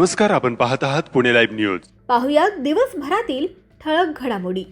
नमस्कार, आपण पाहत आहात पुणे लाईव्ह न्यूज. पाहुयात दिवसभरातील ठळक घडामोडी.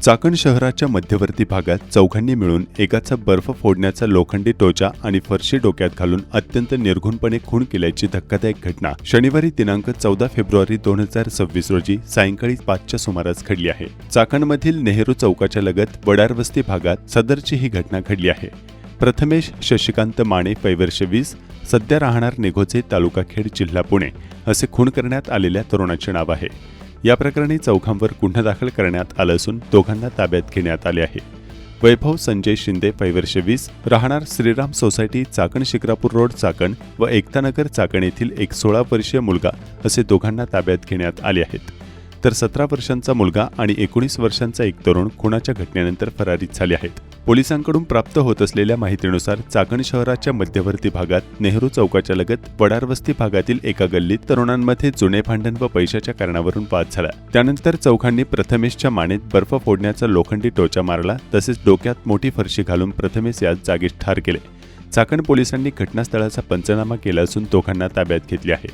चाकण शहराच्या मध्यवर्ती भागात चौघांनी मिळून एकाचा बर्फ फोडण्याचा लोखंडी टोचा आणि फरशी डोक्यात घालून अत्यंत निर्घृणपणे खून केल्याची धक्कादायक घटना शनिवारी दिनांक 14 फेब्रुवारी 2026 रोजी सायंकाळी 5च्या सुमारास घडली आहे. चाकणमधील नेहरू चौकाच्या लगत वडारवस्ती भागात सदरची ही घटना घडली आहे. प्रथमेश शशिकांत माने, वय वर्ष 20, सध्या राहणार निघोजे, तालुका खेड, जिल्हा पुणे असे खून करण्यात आलेल्या तरुणाचे नाव आहे. या प्रकरणी चौघांवर गुन्हा दाखल करण्यात आला असून दोघांना ताब्यात घेण्यात आले आहे. वैभव संजय शिंदे, वय वर्ष 20, राहणार श्रीराम सोसायटी, चाकण, शिक्रापूर रोड, चाकण व एकतानगर, चाकण येथील एक 16 वर्षीय मुलगा असे दोघांना ताब्यात घेण्यात आले आहेत. तर 17 वर्षांचा मुलगा आणि 19 वर्षांचा एक तरुण खुनाच्या घटनेनंतर फरारी झाले आहेत. पोलिसांकडून प्राप्त होत असलेल्या माहितीनुसार चाकण शहराच्या मध्यवर्ती भागात नेहरू चौकाच्या लगत वडारवस्ती भागातील एका गल्लीत तरुणांमध्ये जुने भांडण व पैशाच्या कारणावरून वाद झाला. त्यानंतर चौघांनी प्रथमेशच्या मानेत बर्फ फोडण्याचा लोखंडी टोचा मारला, तसेच डोक्यात मोठी फरशी घालून प्रथमेश याच जागीच ठार केले. चाकण पोलिसांनी घटनास्थळाचा पंचनामा केला असून दोघांना ताब्यात घेतले आहे.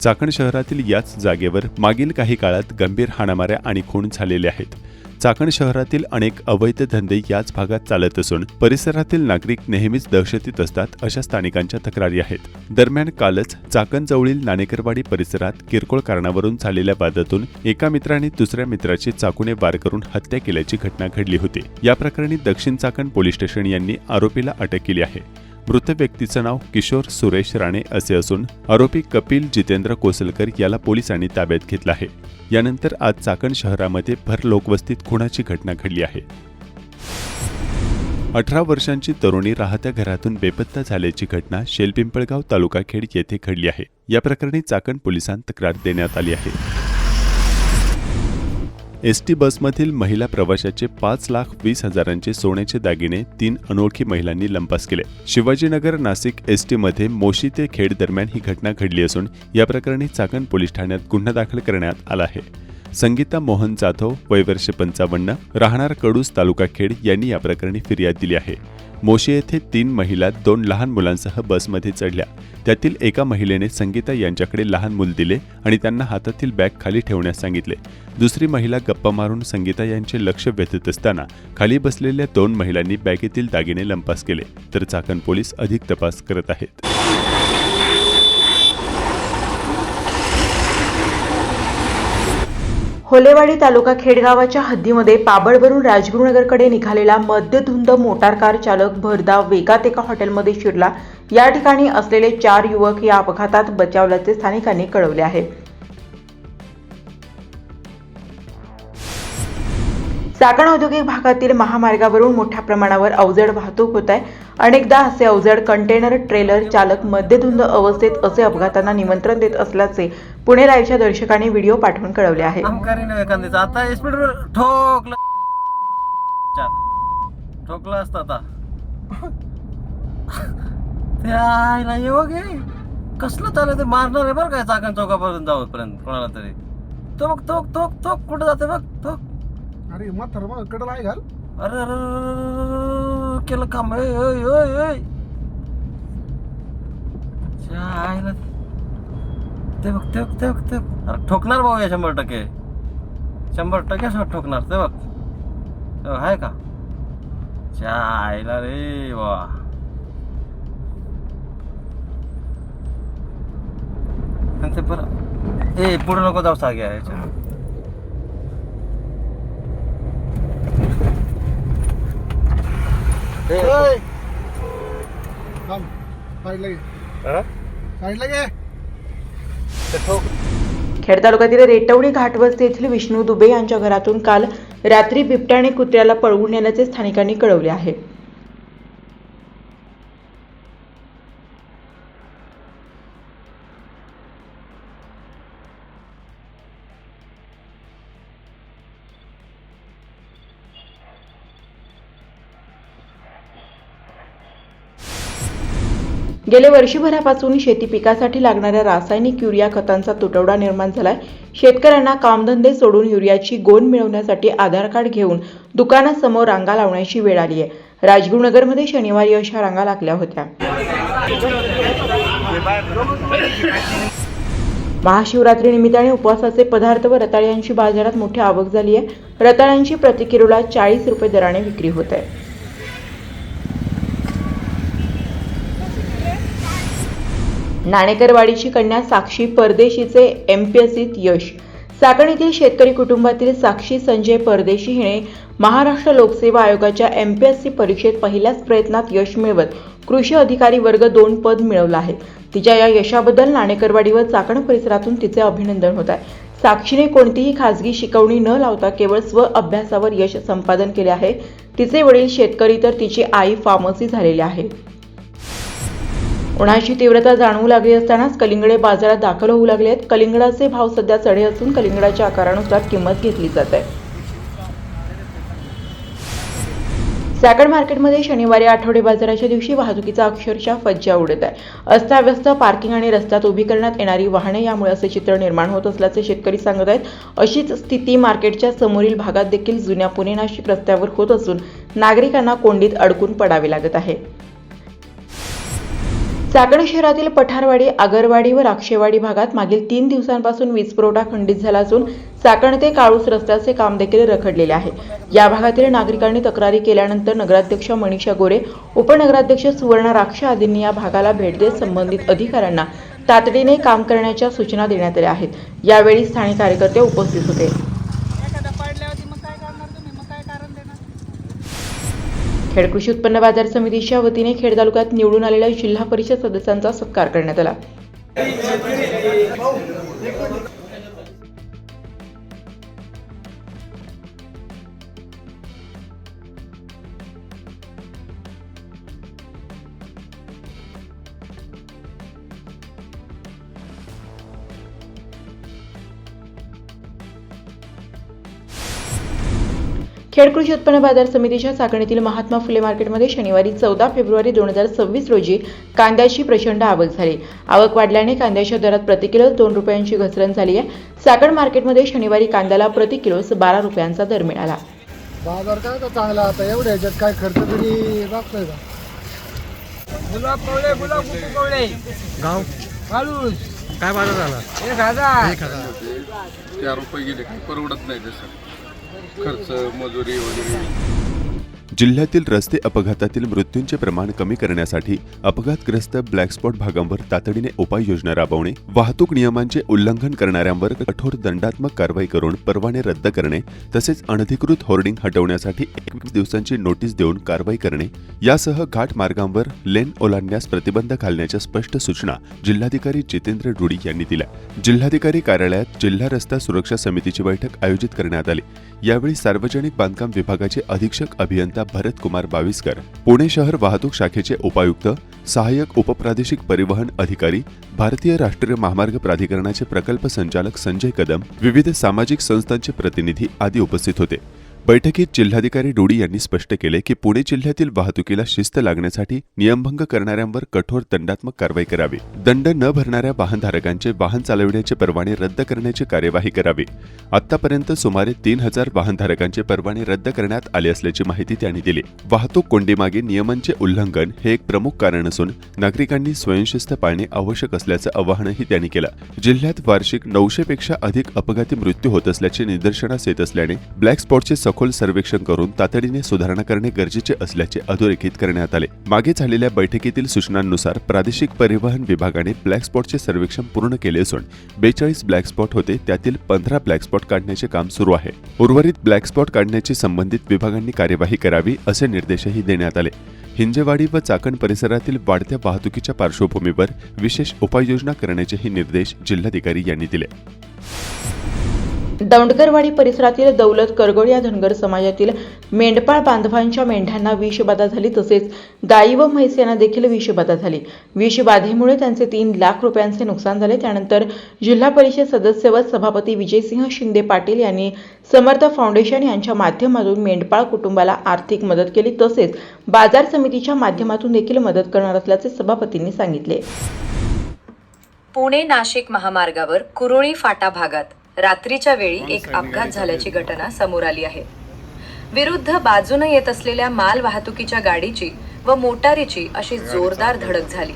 चाकण शहरातील याच जागेवर मागील काही काळात गंभीर हाणामाऱ्या आणि खून झालेले आहेत. चाकण शहरातील अनेक अवैध धंदे याच भागात चालत असून परिसरातील नागरिक नेहमीच दहशतीत असतात, अशा स्थानिकांच्या तक्रारी आहेत. दरम्यान कालच चाकण जवळील नाणेकरवाडी परिसरात किरकोळ कारणावरून झालेल्या वादातून एका मित्राने दुसऱ्या मित्राची चाकूने वार करून हत्या केल्याची घटना घडली होती. या प्रकरणी दक्षिण चाकण पोलीस स्टेशन यांनी आरोपीला अटक केली आहे. मृत व्यक्तीचं नाव किशोर सुरेश राणे असे असून आरोपी कपिल जितेंद्र कोसलकर याला पोलिसांनी ताब्यात घेतलं आहे. यानंतर आज चाकण शहरामध्ये भर लोकवस्तीत खुनाची घटना घडली आहे. 18 वर्षांची तरुणी राहत्या घरातून बेपत्ता झाल्याची घटना शेलपिंपळगाव, तालुका खेड येथे घडली आहे. या प्रकरणी चाकण पोलिसांत तक्रार देण्यात आली आहे. एसटी बसमधील महिला प्रवाशाचे 5,20,000चे सोन्याचे दागिने 3 अनोळखी महिलांनी लंपास केले. शिवाजीनगर नाशिक एसटीमध्ये मोशी ते खेड दरम्यान ही घटना घडली असून या प्रकरणी चाकण पोलीस ठाण्यात गुन्हा दाखल करण्यात आला आहे. संगीता मोहन जाधव, वय वर्ष 55, राहणार कडूस, तालुका खेड यांनी या प्रकरणी फिर्याद दिली आहे. मोशी येथे 3 महिला 2 लहान मुलांसह बसमध्ये चढल्या. त्यातील एका महिलेने संगीता यांच्याकडे लहान मूल दिले आणि त्यांना हातातील बॅग खाली ठेवण्यास सांगितले. दुसरी महिला गप्पा मारून संगीता यांचे लक्ष वेधत असताना खाली बसलेल्या 2 महिलांनी बॅगेतील दागिने लंपास केले. तर चाकण पोलीस अधिक तपास करत आहेत. होलेवाडी तालुका खेडगावाच्या हद्दीमध्ये पाबळवरून राजगुरुनगरकडे निघालेला मद्यधुंद मोटार कार चालक भरधाव वेगात एका हॉटेलमध्ये शिरला. या ठिकाणी असलेले 4 युवक या अपघातात बचावल्याचे स्थानिकांनी कळवले आहे. चाकण औद्योगिक भागातील महामार्गावरून मोठ्या प्रमाणावर अवजड वाहतूक होत आहे. अनेकदा असे अवजड कंटेनर ट्रेलर चालक मद्यधुंद अवस्थेत असे अपघातांना निमंत्रण देत असल्याचे पुणे लाईव्हच्या दर्शकांनी व्हिडिओ पाठवून कळवले आहे. ठोकला असता आता त्याला येऊ गे कसलं चालू ते मारणार आहे बरं काय चाकण चौकापर्यंत जाऊपर्यंत कोणाला तरी. तो बघ तो तो तो कुठं जाते बघ तो. अरे म्हातार मग कडला आहे घाल. अरे अरे केलं काम. ते बघ ते बघ ते बघ ते अरे ठोकणार भाऊ या 100% 100% ठोकणार. ते बघ आहे का चायला रे वा. ते बरं ए पुढे नको जाऊ सागे याच्या. खेड तालुक्यातील रेटवडी घाटवस्ती येथील विष्णू दुबे यांच्या घरातून काल रात्री बिबट्याने कुत्र्याला पळवून नेल्याचे स्थानिकांनी कळवले आहे. गेल्या वर्षभरापासून शेती पिकासाठी लागणाऱ्या रासायनिक युरिया खतांचा तुटवडा निर्माण झालाय. शेतकऱ्यांना कामधंदे सोडून युरियाची गोण मिळवण्यासाठी आधार कार्ड घेऊन दुकानासमोर रांगा लावण्याची वेळ आली आहे. राजगुरुनगरमध्ये शनिवारी अशा रांगा लागल्या होत्या. महाशिवरात्री निमित्ताने उपवासाचे पदार्थ व रताळ्यांची बाजारात मोठी आवक झाली आहे. रताळ्यांची प्रति किलोला 40 रुपये दराने विक्री होत आहे. नाणेकरवाडीची कन्या साक्षी परदेशीचे एमपीएससीत यश. चाकण येथील शेतकरी कुटुंबातील साक्षी संजय परदेशी हिने महाराष्ट्र लोकसेवा आयोगाच्या एमपीएससी परीक्षेत पहिल्याच प्रयत्नात यश मिळवत कृषी अधिकारी वर्ग 2 पद मिळवलं आहे. तिच्या या यशाबद्दल नाणेकरवाडी व चाकण परिसरातून तिचे अभिनंदन होत आहे. साक्षीने कोणतीही खासगी शिकवणी न लावता केवळ स्व अभ्यासावर यश संपादन केले आहे. तिचे वडील शेतकरी तर तिची आई फार्मसी झालेली आहे. उन्हाची तीव्रता जाणवू लागली असतानाच कलिंगडे बाजारात दाखल होऊ लागले आहेत. कलिंगडाचे भाव सध्या चढे असून कलिंगडाच्या आकारानुसार किंमत घेतली जात आहे. चाकण मार्केटमध्ये शनिवारी आठवडे बाजाराच्या दिवशी वाहतुकीचा अक्षरशः फज्जा उडत आहे. अस्ताव्यस्त पार्किंग आणि रस्त्यात उभी करण्यात येणारी वाहने यामुळे असे चित्र निर्माण होत असल्याचे शेतकरी सांगत आहेत. अशीच स्थिती मार्केटच्या समोरील भागात देखील जुन्या पुणे नाशिक रस्त्यावर होत असून नागरिकांना कोंडीत अडकून पडावे लागत आहे. चाकण शहरातील पठारवाडी, आगरवाडी व राक्षेवाडी भागात मागील 3 दिवसांपासून वीज पुरवठा खंडित झाला असून चाकण ते काळूस रस्त्याचे काम देखील रखडलेले आहे. या भागातील नागरिकांनी तक्रारी केल्यानंतर नगराध्यक्ष मनीषा गोरे, उपनगराध्यक्ष सुवर्णा राक्षे आदींनी या भागाला भेट देत संबंधित अधिकाऱ्यांना तातडीने काम करण्याच्या सूचना देण्यात आल्या आहेत. यावेळी स्थानिक कार्यकर्ते उपस्थित होते. खेड कृषी उत्पन्न बाजार समितीच्या वतीने खेड तालुक्यात निवडून आलेल्या जिल्हा परिषद सदस्यांचा सत्कार करण्यात आला. खेड कृषी उत्पन्न बाजार समितीच्या चाकण येथील महात्मा फुले मार्केटमध्ये शनिवारी 14 फेब्रुवारी 2026 रोजी कांद्याची प्रचंड आवक झाली. आवक वाढल्याने कांद्याच्या दरात प्रति किलो 2 रुपयांची घसरण झाली आहे. चाकण मार्केटमध्ये शनिवारी कांद्याला प्रति किलो 12 रुपयांचा दर मिळाला. बाजार काय तर चांगला आता एवढ्या ह्याच्यात काय खर्च तरी लागतोय का? गुलाब कवळे गाव काळूस काय बाजार झाला? 1000 4 रुपये गेले काही परवडत नाही तसं खर्च मजुरी वगैरे. जिल्ह्यातील रस्ते अपघातातील मृत्यूंचे प्रमाण कमी करण्यासाठी अपघातग्रस्त ब्लॅक स्पॉट भागांवर तातडीने उपाययोजना राबवणे, वाहतूक नियमांचे उल्लंघन करणाऱ्यांवर कठोर दंडात्मक कारवाई करून परवाने रद्द करणे, तसेच अनधिकृत होर्डिंग हटवण्यासाठी 21 दिवसांची नोटीस देऊन कारवाई करणे यासह घाट मार्गांवर लेन ओलांडण्यास प्रतिबंध घालण्याच्या स्पष्ट सूचना जिल्हाधिकारी जितेंद्र रुडी यांनी दिल्या. जिल्हाधिकारी कार्यालयात जिल्हा रस्ता सुरक्षा समितीची बैठक आयोजित करण्यात आली. यावेळी सार्वजनिक बांधकाम विभागाचे अधीक्षक अभियंता भरत कुमार बाविस्कर, पुणे शहर वाहतूक शाखेचे उपायुक्त, सहाय्यक उपप्रादेशिक परिवहन अधिकारी, भारतीय राष्ट्रीय महामार्ग प्राधिकरणाचे प्रकल्प संचालक संजय कदम, विविध सामाजिक संस्थांचे प्रतिनिधी आदी उपस्थित होते. बैठकीत जिल्हाधिकारी रुडी यांनी स्पष्ट केले की पुणे जिल्ह्यातील वाहतुकीला शिस्त लागण्यासाठी नियमभंग करणाऱ्यांवर कठोर दंडात्मक कारवाई करावी, दंड न भरणाऱ्या वाहनधारकांचे वाहन चालविण्याचे परवाने रद्द करण्याची कार्यवाही करावी. आतापर्यंत सुमारे 3000 वाहनधारकांचे परवाने रद्द करण्यात आले असल्याची माहिती त्यांनी दिली. वाहतूक कोंडीमागे नियमांचे उल्लंघन हे एक प्रमुख कारण असून नागरिकांनी स्वयंशिस्त पाळणे आवश्यक असल्याचं आवाहनही त्यांनी केलं. जिल्ह्यात वार्षिक 900 पेक्षा अधिक अपघाती मृत्यू होत असल्याचे निदर्शनास येत असल्याने ब्लॅक स्पॉटचे सखोल सर्वेक्षण करून तातडीने सुधारणा करणे गरजेचे असल्याचे अधोरेखित करण्यात आले. मागे झालेल्या बैठकीतील सूचनांनुसार प्रादेशिक परिवहन विभागाने ब्लॅक स्पॉटचे सर्वेक्षण पूर्ण केले असून 42 ब्लॅक स्पॉट होते, त्यातील 15 ब्लॅक स्पॉट काढण्याचे काम सुरू आहे. उर्वरित ब्लॅक स्पॉट काढण्याची संबंधित विभागांनी कार्यवाही करावी असे निर्देशही देण्यात आले. हिंजेवाडी व चाकण परिसरातील वाढत्या वाहतुकीच्या पार्श्वभूमीवर विशेष उपाययोजना करण्याचेही निर्देश जिल्हाधिकारी यांनी दिले. दौंडकरवाडी परिसरातील दौलत करगोड या धनगर समाजातील मेंढपाळ बांधवांच्या मेंढ्यांना विषबाधा झाली, तसेच गायी व म्हैस यांना देखील विषबाधा झाली. विषबाधेमुळे त्यांचे 3 लाख रुपयांचे नुकसान झाले. त्यानंतर जिल्हा परिषद सदस्य व सभापती विजयसिंह शिंदे पाटील यांनी समर्थ फाउंडेशन यांच्या माध्यमातून मेंढपाळ कुटुंबाला आर्थिक मदत केली, तसेच बाजार समितीच्या माध्यमातून देखील मदत करणार असल्याचे सभापतींनी सांगितले. पुणे नाशिक महामार्गावर कुरोळी फाटा भागात रात्रीच्या वेळी एक अपघात झाल्याची घटना समोर आली आहे. विरुद्ध बाजूने येत असलेल्या माल वाहतुकीच्या गाडीची व मोटारीची अशी जोरदार धडक झाली.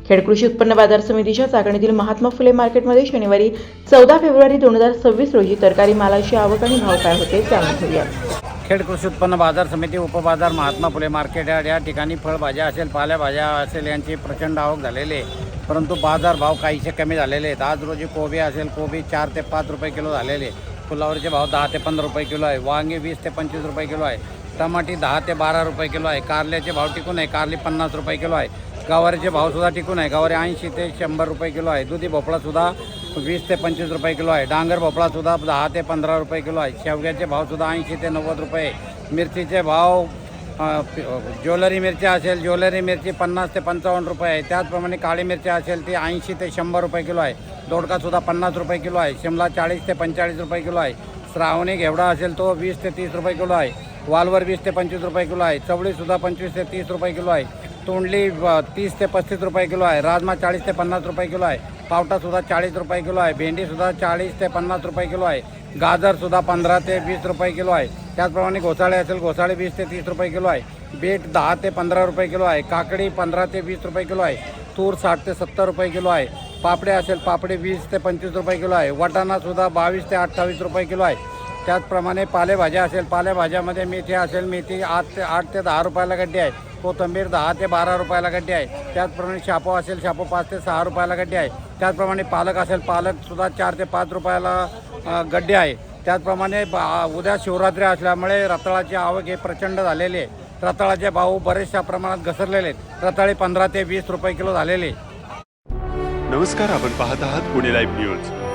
खेड कृषी उत्पन्न बाजार समितीच्या चाकणीतील महात्मा फुले मार्केटमध्ये शनिवारी 14 फेब्रुवारी 2026 रोजी तरकारी मालाची आवक आणि भाव काय होते जाणून घेऊया. खेड कृषी उत्पन्न बाजार समिती उपबाजार महात्मा फुले मार्केट यार्ड या ठिकाणी फळभाज्या असेल पालेभाज्या असेल यांची प्रचंड आवक झालेली आहे, परंतु बाजार भाव काहीसे कमी झालेले आहेत. आज रोजी कोबी असेल, कोबी 4 ते 5 रुपये किलो झालेले, फुलावरचे भाव 10 ते 15 रुपये किलो आहे, वांगे 20 ते 25 रुपये किलो आहे, टमाटी 10 ते 12 रुपये किलो आहे, कारल्याचे भाव टिकून आहे, कारली 50 रुपये किलो आहे, गवारीचे भावसुद्धा टिकून आहे, गवारी 80 ते 100 रुपये किलो आहे, दुधी भोपळासुद्धा 20 ते 25 रुपये किलो आहे, डांगर भोपळासुद्धा 10 ते 15 रुपये किलो आहे, शेवग्याचे भावसुद्धा 80 ते 90 रुपये, मिरचीचे भाव ज्वेलरी मिरची असेल, ज्वेलरी मिरची 50 ते 55 रुपये आहे, त्याचप्रमाणे काळी मिरची असेल ती 80 ते 100 रुपये किलो आहे, दोडकासुद्धा 50 रुपये किलो आहे, शिमला 40 ते 45 रुपये किलो आहे, श्रावणी घेवडा असेल तो 20 ते 30 रुपये किलो आहे, वालवर 20 ते 25 रुपये किलो आहे, चवळीसुद्धा 25 ते 30 रुपये किलो आहे, तोंडली 30 ते 35 रुपये किलो आहे, राजमा 40 ते 50 रुपये किलो आहे, पावटासुद्धा 40 रुपये किलो आहे, भेंडीसुद्धा 40 ते 50 रुपये किलो आहे, गाजरसुद्धा 15 ते 20 रुपये किलो आहे, त्याचप्रमाणे घोसाळे असेल, घोसाळे 20 ते 30 रुपये किलो आहे, बीट 10 ते 15 रुपये किलो आहे, काकडी 15 ते 20 रुपये किलो आहे, तूर 60 ते 70 रुपये किलो आहे, पापडे असेल, पापडे 20 ते 25 रुपये किलो आहे, वाटाणासुद्धा 22 ते 28 रुपये किलो आहे, त्याचप्रमाणे पालेभाज्या असेल, पालेभाज्यामध्ये मेथी असेल, मेथी 8 ते 10 रुपयाला गड्डी आहे, कोथिंबीर 10 ते 12 रुपयाला गड्डी आहे, त्याचप्रमाणे शापो असेल, शापो 5 ते 6 रुपयाला गड्डी आहे, त्याचप्रमाणे पालक असेल, पालकसुद्धा 4 ते 5 रुपयाला गड्डी आहे, त्याचप्रमाणे उद्या शिवरात्री असल्यामुळे रताळाची आवक हे प्रचंड झालेली आहे, रताळाचे भाव बरेचशा प्रमाणात घसरलेले आहेत, रताळे 15 ते 20 रुपये किलो झालेले. नमस्कार, आपण पाहत आहात पुणे लाईव्ह न्यूज.